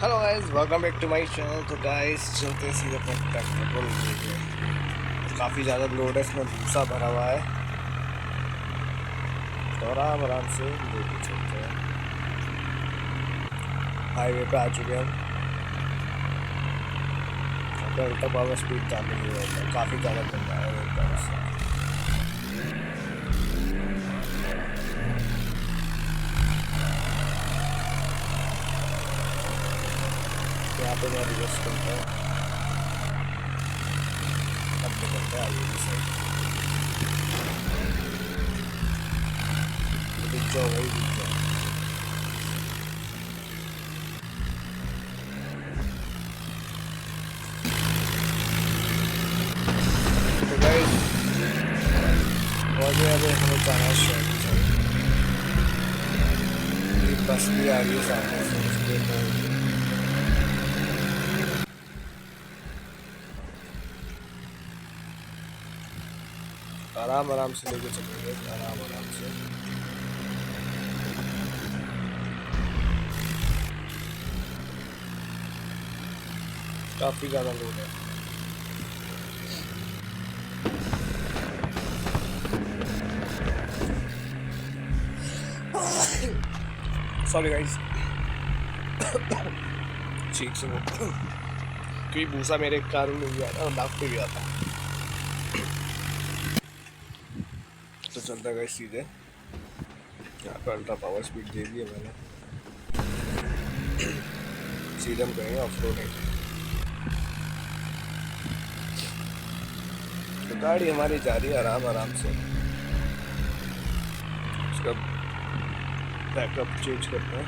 Hello guys, welcome back to my channel. तो guys चलते हैं सीधे अपने ट्रैक्टर को लेके। काफ़ी ज़्यादा लोड है, इसमें भूसा भरा हुआ है तो आराम आराम से लेके चलते हैं। हाईवे पे आ चुके हैं हम। यहाँ पे अल्ट्रा पावर स्पीड चालू नहीं होता, काफ़ी ज़्यादा गंदा है रोड का हिस्सा। यहाँ पे मैं रिवर्स करता हूँ। अब निकलते हैं आगे की साइड। दिख जाओ भाई, दिख जाओ। तो गाइस और अभी हमें जाना है शहर की साइड। बस भी आ रही है सामने से, उसके आराम आराम से लेके चलेंगे, आराम आराम से। काफ़ी ज़्यादा लोड है। सॉरी गाइस, ठीक से वो क्योंकि भूसा मेरे कार में गया था, नाक पे गया था। तो चलता है गाइस सीधे। यहाँ पे अल्ट्रा पावर स्पीड दे दी है मैंने। सीधे हम करेंगे ऑफ रोडिंग। तो गाड़ी हमारी जा रही है आराम आराम से। उसका बैकअप चेंज करते हैं।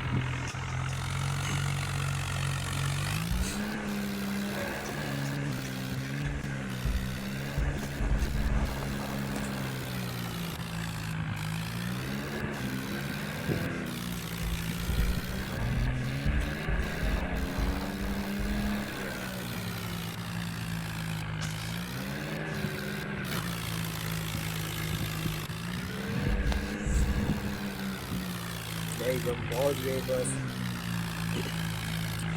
गाइस हम पहुँच गए, बस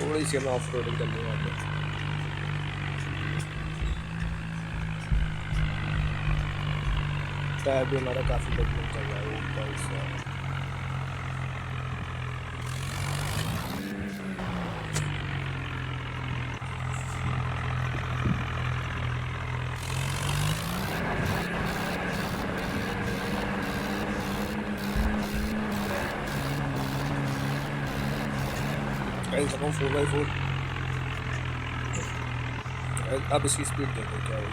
थोड़ी सी हमें ऑफ रोडिंग करनी है वहाँ पे। टायर भी हमारा काफ़ी बदलून चल रहा है ऊपर से। गाइस हम 4x4। अब इसकी स्पीड देखो क्या हुई।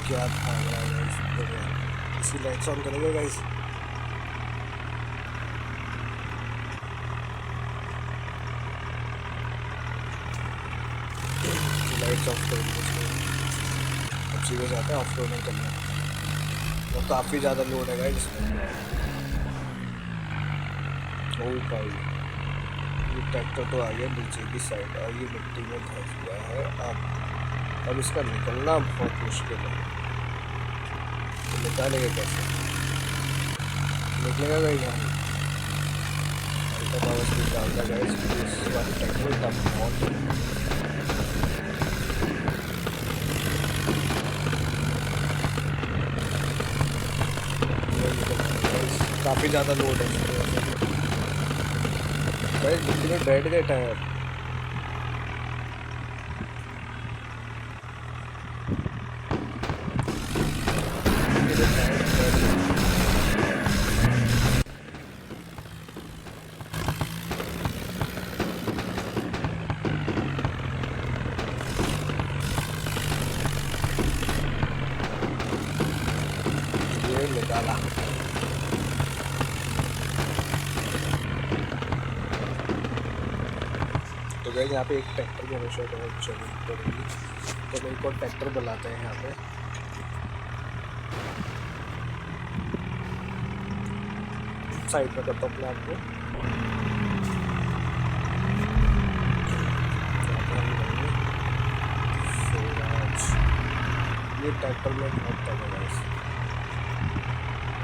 क्या भाग रहा है गाइस। इसकी लाइट्स ऑन करेंगे गाइस। लाइट्स ऑफ करेंगे इसको। अब सीधे जाते हैं ऑफ रोडिंग करने। और काफ़ी ज़्यादा लोड है गाइस इसमें। ओ भाई, ये ट्रैक्टर तो आ गया नीचे की साइड और ये मिट्टी में धंस गया है। अब इसका निकलना बहुत मुश्किल है। तो निकालेगा कैसे? निकलेगा गाइस यहाँ। अल्ट्रा पावर स्पीड डालता गाइस, इस वाले ट्रैक्टर का बहुत काफ़ी ज़्यादा लोड है इसकी वजह से। गाइस जितने बैठ गए टायर। ये निकाला। तो गाइस यहाँ पे एक ट्रैक्टर की हमेशा जरूरत पड़ेगी, तो हम एक और ट्रैक्टर बुलाते हैं यहाँ पे। साइड में करता हूँ अपने आप को। ये ट्रैक्टर में बहुत तगड़ा है।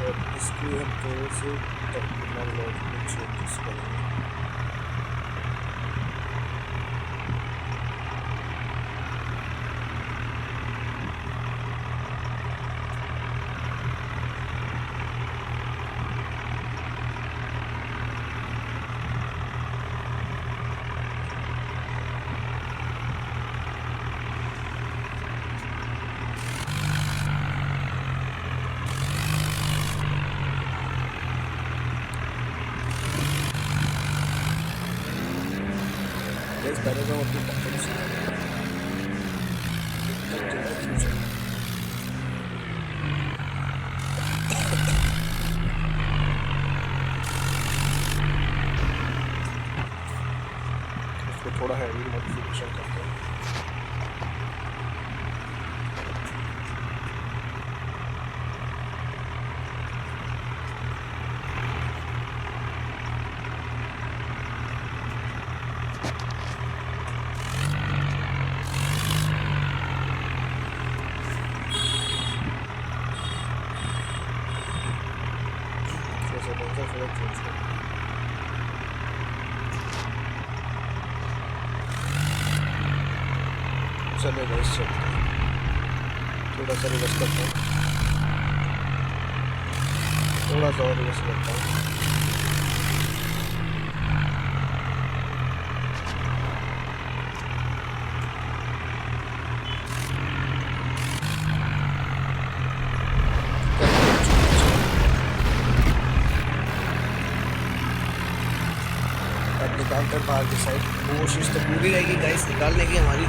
और इसकी हम थोड़े से टेक्नोलॉजी चेंजेस करेंगे। पहले तो अपनी कंपनी से उसको थोड़ा हैवी मॉडिफिकेशन करते हैं। चलेगा इस चलते थोड़ा सा रिवर्स करता हूँ, थोड़ा सा और रिवर्स करता हूँ। अब निकालते हैं बाहर की साइड। कोशिश तो पूरी रहेगी गाइस निकालने की हमारी।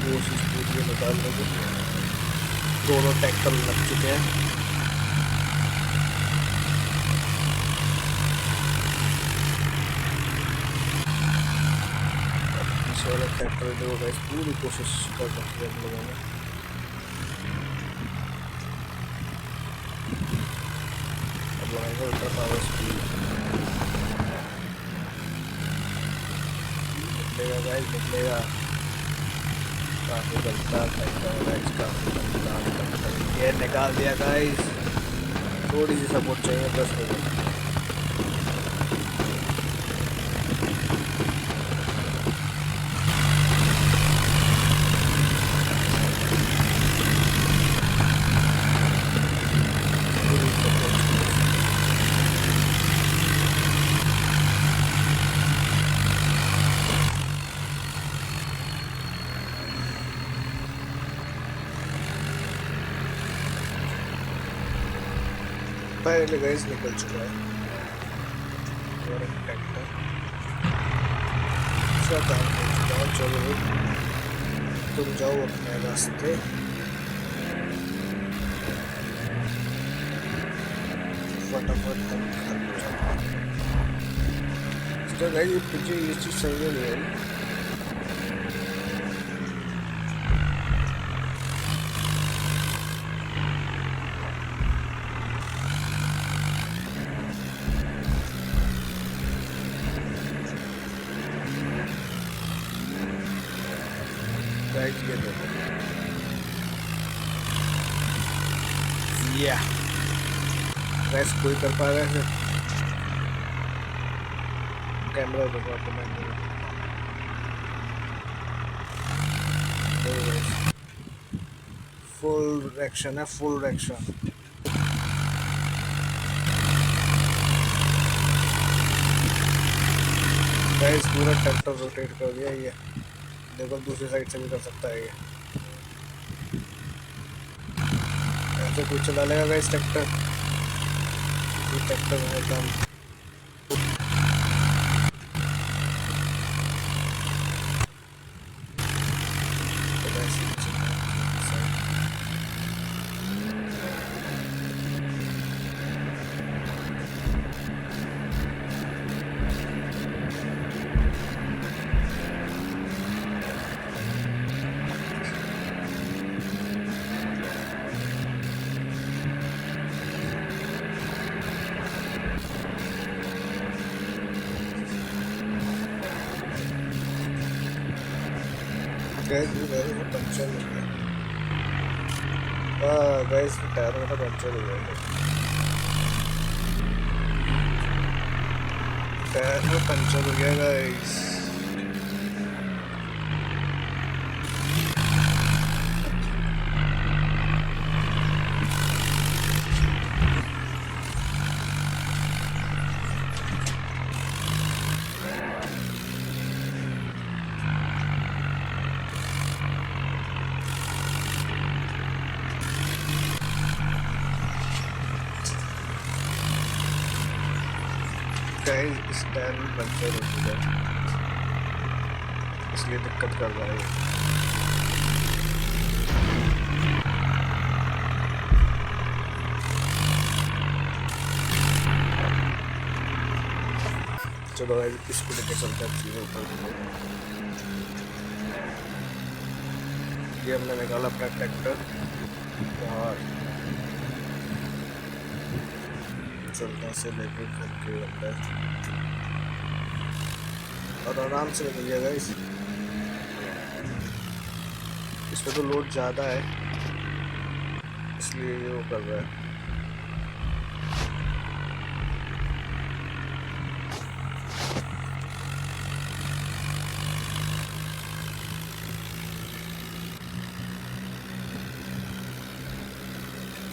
कोशिश पूरी निकालने की। दोनों ट्रैक्टर लग चुके हैं। पीछे वाला ट्रैक्टर जो गाइस पूरी कोशिश कर रखी है हम लोगों ने। अब लगाएंगे ऊपर पावर स्पीड। निकलेगा गाइस निकलेगा। काफी गलता ट्रैक्टर है गाइस, काफी गलता ट्रैक्टर। ये निकाल दिया गाइस। थोड़ी सी सपोर्ट चाहिए बस हो गया। पहले गाइस निकल चुका है और ट्रैक्टर अच्छा काम कर चुका है। चलो तुम जाओ अपने रास्ते। फटाफट हम घर को जाओ। इसका गाइस मुझे ये चीज़ सही नहीं आई। ये देखो या गैस कोई कर पा रहा है। कैमरा देखो आपको मैंने फुल एक्शन है, फुल एक्शन। गैस पूरा ट्रैक्टर रोटेट कर दिया ये देखो। दूसरी साइड से भी कर सकता है ये। ऐसे कुछ चला लेगा गाइस ट्रैक्टर। ट्रैक्टर है काम। गैस भी मेरे को पंचर हो गया। हाँ गैस टायर मेरा पंचर हो गया, टायर में पंचर हो गया गाइस। गाइस इस टायर में पंचर हो चुका है, इसलिए दिक्कत कर रहा है। चलो गाइस इसको लेके चलते हैं सीधे ऊपर। ये हमने निकाला अपना ट्रैक्टर बाहर, चलते हैं इसे लेके घर के अंदर और आराम से निकलिएगा गाइस। इसमें तो लोड ज़्यादा है इसलिए ये वो कर रहा है।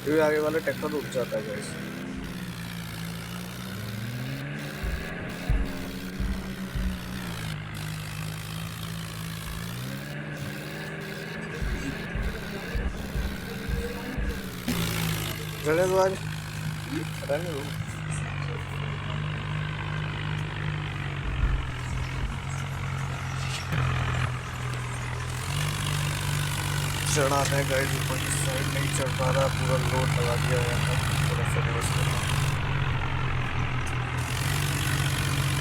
ये आगे वाला ट्रैक्टर रुक जाता है गाइस। जगह तो आज पता नहीं चढ़ाते हैं गाइस ऊपर की साइड, नहीं चढ़ पा रहा, पूरा लोड लगा दिया है पूरा सर्विस करना।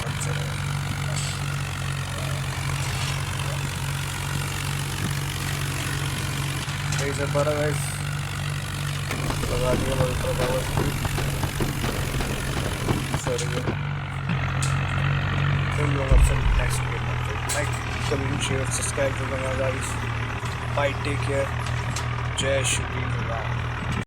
अच्छा नहीं चढ़ पा रहा गाइस, लगा दिया अल्ट्रा पावर सर ये तो लोग ऑप्शन नेक्स्ट में लाइक कमेंट शेयर सब्सक्राइब करना गाइस। बाय टेक केयर, जय श्री